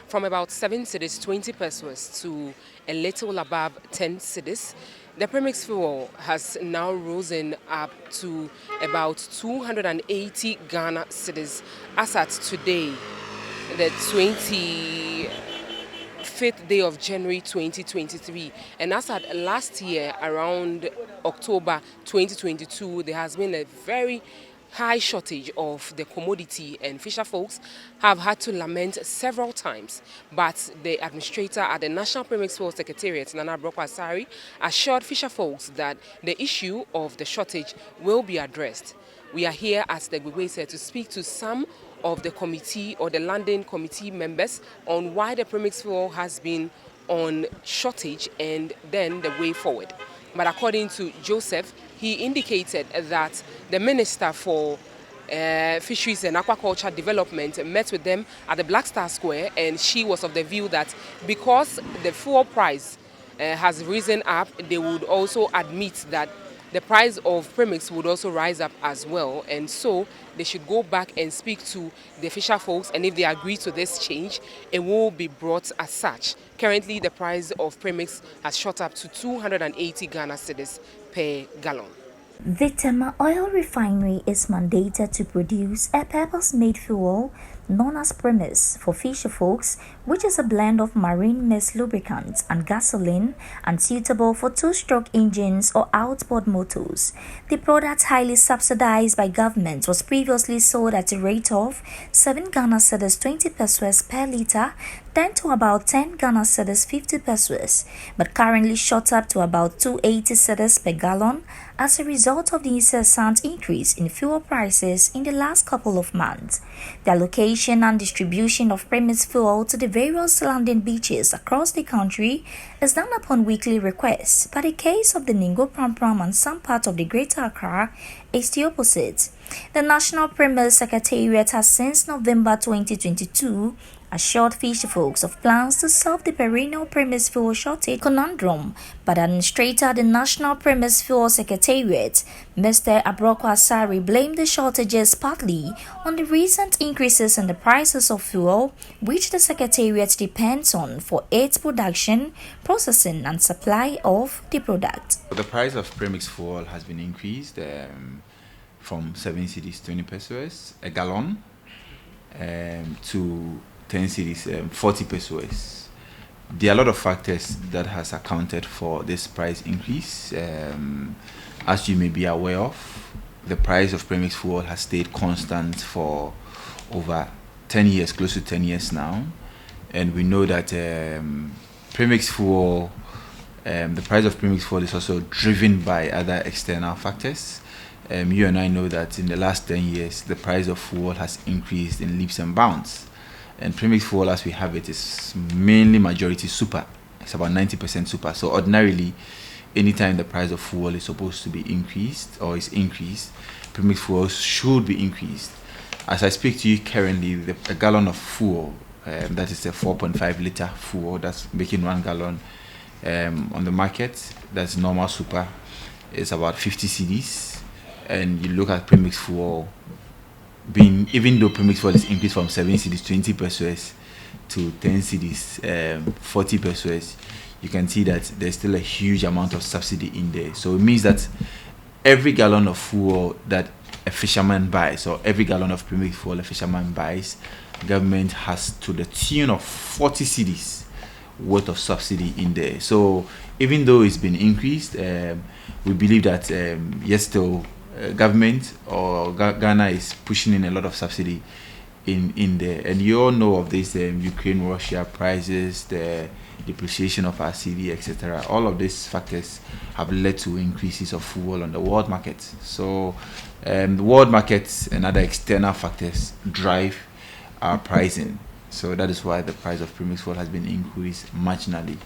from about 7 cedis 20 pesos to a little above 10 cedis. The premix fuel has now risen up to about 280 Ghana cedis as at today, the 25th day of January 2023. And as at last year, around October 2022, there has been a very high shortage of the commodity, and fisher folks have had to lament several times. But the administrator at the National Premix Fuel Secretariat, Nana Brokwasari, assured fisher folks that the issue of the shortage will be addressed. We are here at the Gwegwese to speak to some of the committee or the landing committee members on why the premix fuel has been on shortage and then the way forward. But according to Joseph, he indicated that the Minister for Fisheries and Aquaculture Development met with them at the Black Star Square, and she was of the view that because the fuel price has risen up, they would also admit that the price of premix would also rise up as well, and so they should go back and speak to the fisher folks, and if they agree to this change, it will be brought as such. Currently, the price of premix has shot up to 280 Ghana cedis per gallon. The Tema Oil Refinery is mandated to produce a purpose-made fuel known as Premix for fisher folks, which is a blend of marine mist lubricants and gasoline and suitable for two-stroke engines or outboard motors. The product, highly subsidized by government, was previously sold at a rate of 7 Ghana cedis 20 pesos per litre, then to about 10 Ghana cedis 50 pesos, but currently shot up to about 280 cedis per gallon as a result of the incessant increase in fuel prices in the last couple of months. The allocation and distribution of premix fuel to the various landing beaches across the country is done upon weekly requests, but the case of the Ningo Pram and some part of the Greater Accra is the opposite. The National Premix Secretariat has since November 2022 assured fisher folks of plans to solve the perennial premix fuel shortage conundrum, but Administrator at the National Premix Fuel Secretariat, Mr. Abroko Asari, blamed the shortages partly on the recent increases in the prices of fuel, which the Secretariat depends on for its production, processing and supply of the product. The price of premix fuel has been increased from 7 cedis 20 pesos a gallon to 10 cedis 40 pesos. There are a lot of factors that has accounted for this price increase. As you may be aware of, the price of premix fuel has stayed constant for over 10 years, close to 10 years now. And we know that premix fuel, the price of premix fuel is also driven by other external factors. You and I know that in the last 10 years, the price of fuel has increased in leaps and bounds. And premix fuel, as we have it, is mainly majority super. It's about 90% super. So ordinarily, anytime the price of fuel is supposed to be increased or is increased, premix fuel should be increased. As I speak to you currently, a gallon of fuel, that is a 4.5 liter fuel, that's making 1 gallon on the market, that's normal super, is about 50 cedis. And you look at premix fuel, even though premix fuel is increased from 7 cedis 20 pesos to 10 cedis 40 pesos, you can see that there's still a huge amount of subsidy in there. So it means that every gallon of fuel that a fisherman buys, or every gallon of premix fuel a fisherman buys, government has to the tune of 40 cedis worth of subsidy in there. So even though it's been increased, we believe that yes, still government or Ghana is pushing in a lot of subsidy in there. And you all know of this Ukraine-Russia prices, the depreciation of our cedi, etc. All of these factors have led to increases of fuel on the world market. So the world markets and other external factors drive our pricing. So that is why the price of premix fuel has been increased marginally.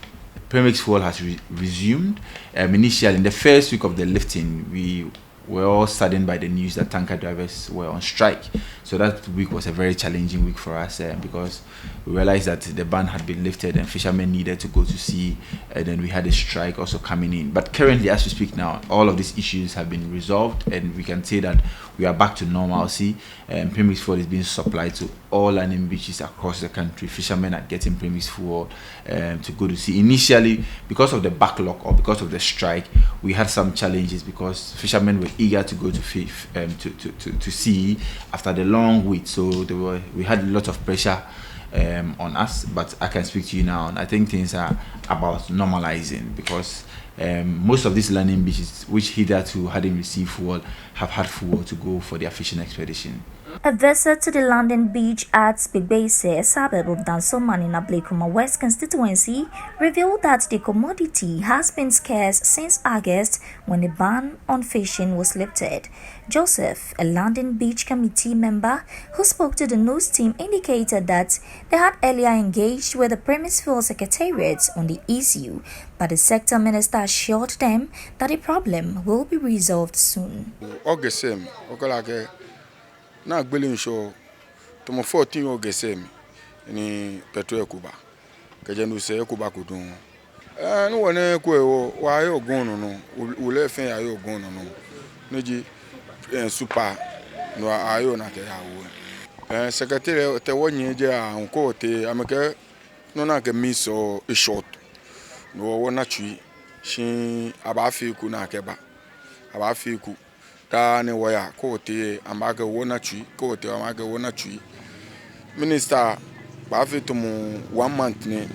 Premix fuel has resumed. Initially, in the first week of the lifting, we were all saddened by the news that tanker drivers were on strike. So that week was a very challenging week for us because we realized that the ban had been lifted and fishermen needed to go to sea, and then we had a strike also coming in. But currently, as we speak now, all of these issues have been resolved, and we can say that we are back to normalcy. Premix fuel is being supplied to all landing beaches across the country. Fishermen are getting Premix fuel to go to sea. Initially, because of the backlog or because of the strike, we had some challenges because fishermen were eager to go to sea after the long wait. So we had a lot of pressure on us, but I can speak to you now, and I think things are about normalizing because most of these landing beaches, which hitherto hadn't received fuel, have had fuel to go for their fishing expedition. A visit to the London beach at Bigbese, a suburb of Dansoman in Ablekuma West constituency, revealed that the commodity has been scarce since August when the ban on fishing was lifted. Joseph, a London Beach Committee member who spoke to the news team, indicated that they had earlier engaged with the Premix Fuel Secretariat on the issue, but the sector minister assured them that the problem will be resolved soon. Na gbelin show to mo 14 August ni petrol Kuba ke je no se Kuba kudun no wona ko wa yo gun no o le fen ya yo gun no neji super no ayo na ke ya wo secretary te wonye je a nko te ameke no na ke mi so e short no wona twi shin aba fi ku na ke ba aba fi ku ta ne waya ko te amaga wona chui ko te amaga wona chui minister ba fi to mu 1 month ne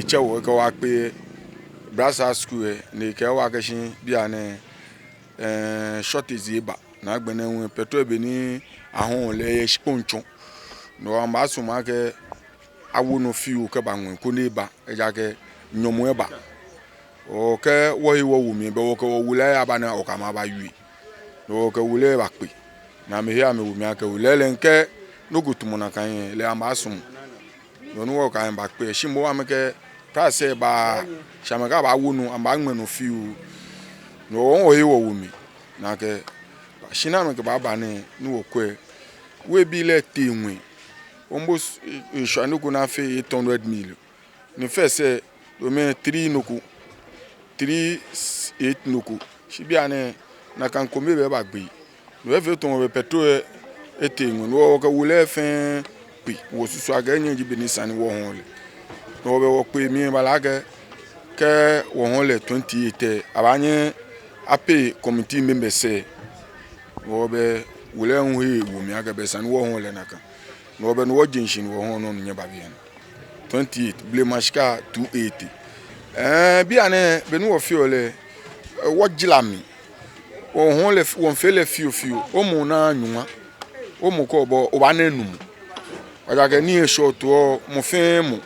chewo ko wa pe brasa school ne ke wa ka shin bia ne shortage ba na gbe na wen petrol be ni ahun le sponchon no amba so ma ke awo no fiu ke ba wen ko ne ba e ja ke nyomo e ba o ke wo hi wo wumi be wo ko wo wula ya ba na o ka ma ba wi no ke wule bakpi na me hia me wumi ake wule nke no gutumu na kan le ambasum no no kan bakpi shimo wa me ke ta se ba shamaka ba wunu amba ngme no fiu no wo hi wo wumi na ke shina me ke ba ne no okwe we bi le tinwi ombo shanu ku na fe 800 mil ni fe se do me 3 noku 3 8 noku shibia ne na kan komi be bagbe no e fe ton be petrol etingu no ka wule fin pi wo susu aga nyi bi ni sani wo hon le no be wo pe mi balaga ke wo hon le 28 abanye ape committee member se wo be wule hu wo mi aga be sani wo hon le naka no be no wo jinshin wo hon no nya ba bi 28 ble mashka 280 bi ane be no wo fi ole wo jilami won fele fiu o mu na anwa o mu ko bo o ba nanum o ja ke ni e short o mu fin mu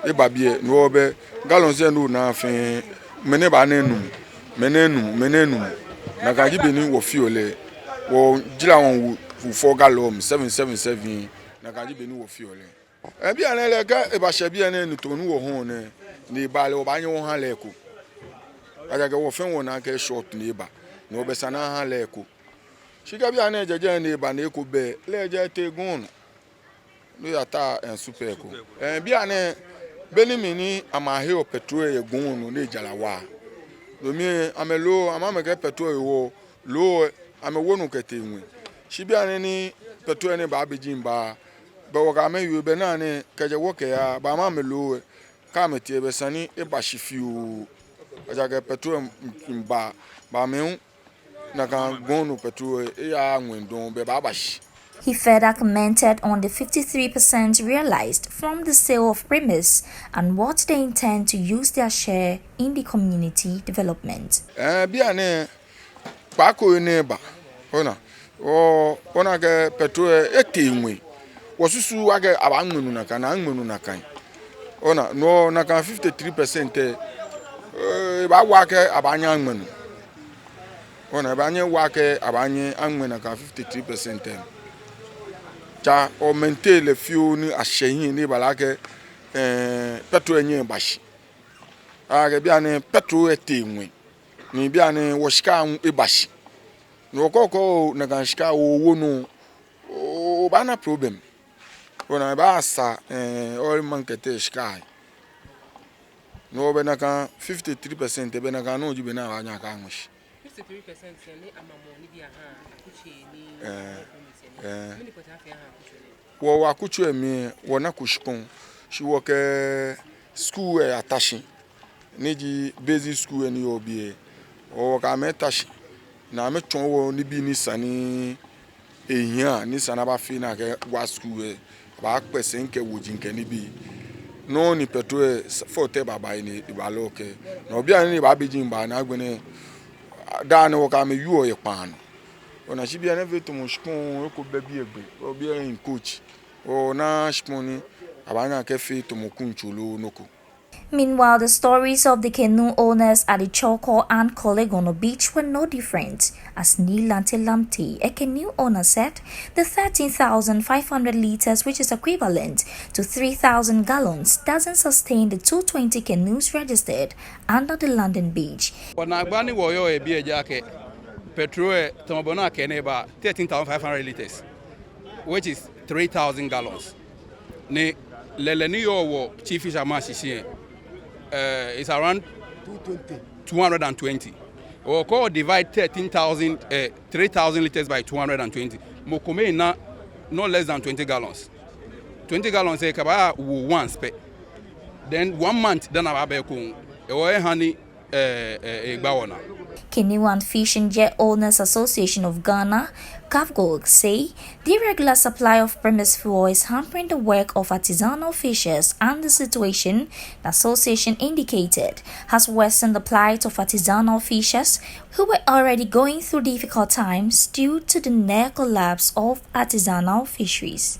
e ba bie no be gallon se no na fin mene ba nanum menenum na ka gibe ni wo fiu le wo jila won 4 gallon 777 na ka gibe ni wo fiu le e bia na le ka e ba she bia na ni to nu wo hon ne ni ba le o ba nye wo han le ko o ja ke wo fin won na ke short ni ba no be sana ha leko shiga bia na jeje ni ba na eko be leje te gun no ya ta en super eko bia na beni mi ni amahe o petrol e gun no le jala wa no mi amelo amame ke petrol wo lo amewo no kete nwe shi bia na ni petrol ni ba bejin ba be wo ga me yu be na ni keje wo ke ya ba ma melo ka me tie be sani e ba shifiu aja ke petrol mba ba me He further commented on the 53% realized from the sale of Premix and what they intend to use their share in the community development. No, na 53% ba wake abanya ona banye wake abanye anwena ka 53% cha o maintain le fiu ni ahyehin ni balake petrol enye bashi aga bia ne petrol etenwe ni bia ne wo shika e bashi no koko na ganshika owo no o ba na problem ona ba sa all market sky no be na kan 53% be na kan no jibe na anya ka anwish 53% ne amamo ni bia ha akuche ni mini kwata afia ha akuche wo akuche mi wo na kushpon shi wo ke school atashi ni ji basic school ni obi o ka me tashi na me twon wo ni bi ni sani ehia ni sana ba fi na ke wa school ba pese nke woji nke ni bi no ni petrol for te baba ni ba loke na obi ani ba beji ba na agbene da ni wo ka me yu oye pan ona shi bi na veto mo shpon ko be bi egbe obi en coach o na shpon ni abanya ke fi to mo kunchulo noko. Meanwhile, the stories of the canoe owners at the Choko and Kolegono beach were no different. As Neil Lamte, a canoe owner, said, the 13,500 liters, which is equivalent to 3,000 gallons, doesn't sustain the 220 canoes registered under the London beach. Petrol, 13,500 liters, which is 3,000 gallons. Ne leleni yo chief fisherman it's around 220. Or call divide 3,000 liters by 220. Mokome na no less than 20 gallons. 20 gallons say kaba one spec. Then 1 month then ababe kun. E honey egbawana. Canoe and Fishing Jet Owners Association of Ghana, CAFGOG, say the irregular supply of Premix fuel is hampering the work of artisanal fishers, and the situation, the association indicated, has worsened the plight of artisanal fishers who were already going through difficult times due to the near collapse of artisanal fisheries.